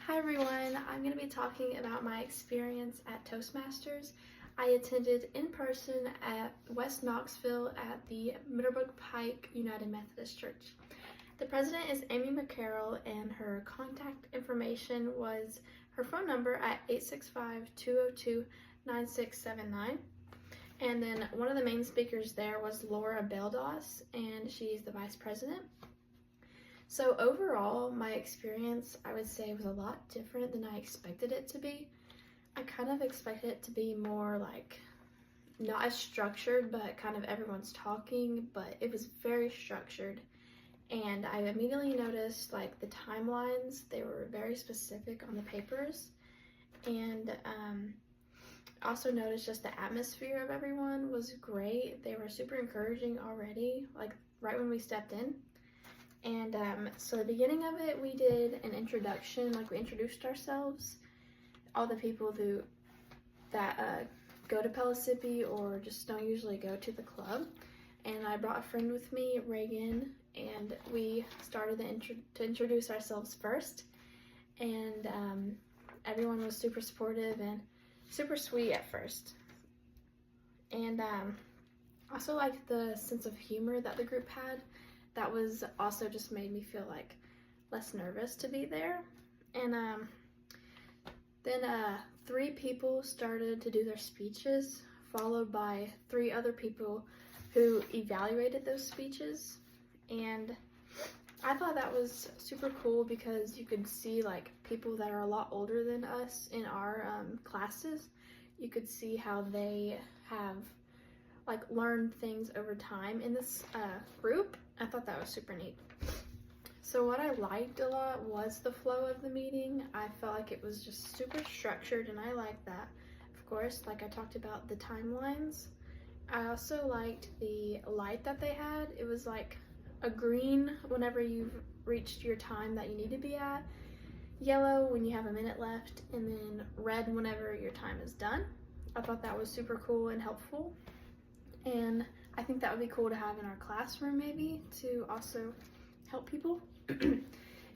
Hi everyone, I'm going to be talking about my experience at Toastmasters. I attended in person at West Knoxville at the Middlebrook Pike United Methodist Church. The president is Amy McCarroll, and her contact information was her phone number at 865-202-9679. And then one of the main speakers there was Laura Beldos, and she's the vice president. So overall, my experience, I would say, was a lot different than I expected it to be. I kind of expected it to be more like, not as structured, but kind of everyone's talking, but it was very structured. And I immediately noticed like the timelines, they were very specific on the papers. And also noticed just the atmosphere of everyone was great. They were super encouraging already, like right when we stepped in. And so the beginning of it, we did an introduction, like we introduced ourselves, all the people that go to Pellissippi or just don't usually go to the club. And I brought a friend with me, Reagan, and we started to introduce ourselves first. And everyone was super supportive and super sweet at first. And also like the sense of humor that the group had. That was also just made me feel like less nervous to be there. And then 3 people started to do their speeches, followed by 3 other people who evaluated those speeches. And I thought that was super cool because you could see like people that are a lot older than us in our classes. You could see how they have like learned things over time in this group. I thought that was super neat. So what I liked a lot was the flow of the meeting. I felt like it was just super structured, and I liked that. Of course, like I talked about the timelines. I also liked the light that they had. It was like a green whenever you've reached your time that you need to be at, yellow when you have a minute left, and then red whenever your time is done. I thought that was super cool and helpful. And I think that would be cool to have in our classroom maybe to also help people. And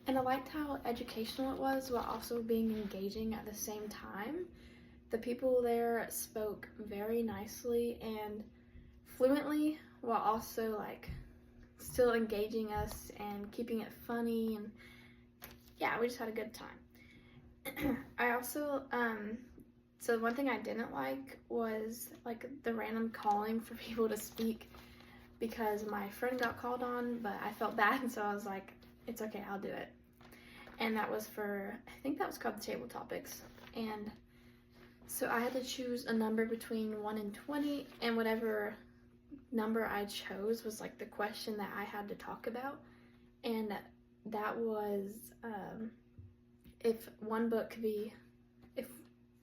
I liked how educational it was while also being engaging at the same time. The people there spoke very nicely and fluently while also like still engaging us and keeping it funny, and yeah, we just had a good time. I also so one thing I didn't like was like the random calling for people to speak, because my friend got called on, but I felt bad, and so I was like, it's okay, I'll do it. And that was for, I think that was called the table topics. And so I had to choose a number between 1 and 20, and whatever number I chose was like the question that I had to talk about. And that was if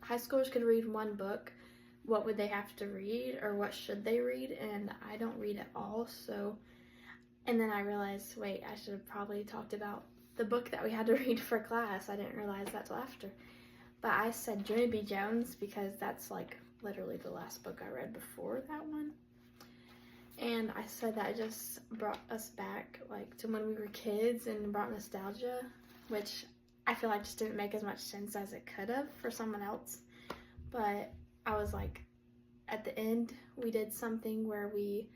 high schoolers could read one book, what would they have to read, or what should they read? And I don't read at all, so, and then I realized, wait, I should have probably talked about the book that we had to read for class. I didn't realize that till after. But I said Journey B. Jones because that's like literally the last book I read before that one. And I said that just brought us back like to when we were kids and brought nostalgia, which I feel like just didn't make as much sense as it could have for someone else. But I was like, at the end, we did something where we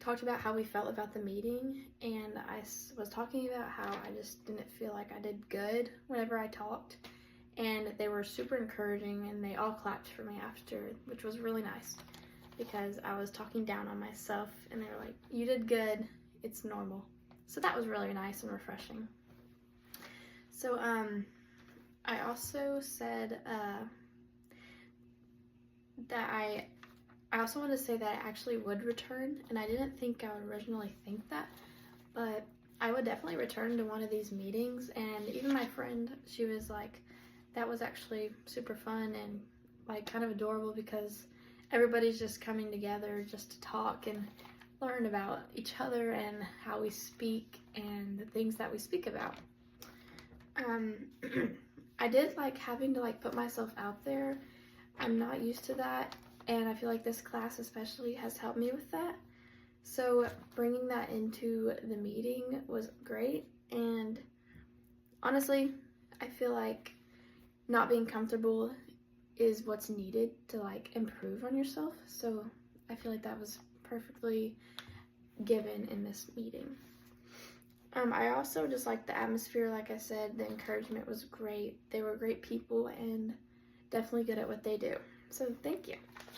talked about how we felt about the meeting, and I was talking about how I just didn't feel like I did good whenever I talked, and they were super encouraging, and they all clapped for me after, which was really nice, because I was talking down on myself, and they were like, you did good, it's normal. So that was really nice and refreshing. So I also said that I also want to say that I actually would return, and I didn't think I would originally think that, but I would definitely return to one of these meetings. And even my friend, she was like, that was actually super fun and like kind of adorable, because everybody's just coming together just to talk and learn about each other and how we speak and the things that we speak about. I did like having to like put myself out there. I'm not used to that, and I feel like this class especially has helped me with that. So bringing that into the meeting was great, and honestly, I feel like not being comfortable is what's needed to like improve on yourself. So I feel like that was perfectly given in this meeting. I also just like the atmosphere. Like I said, the encouragement was great. They were great people and definitely good at what they do. So thank you.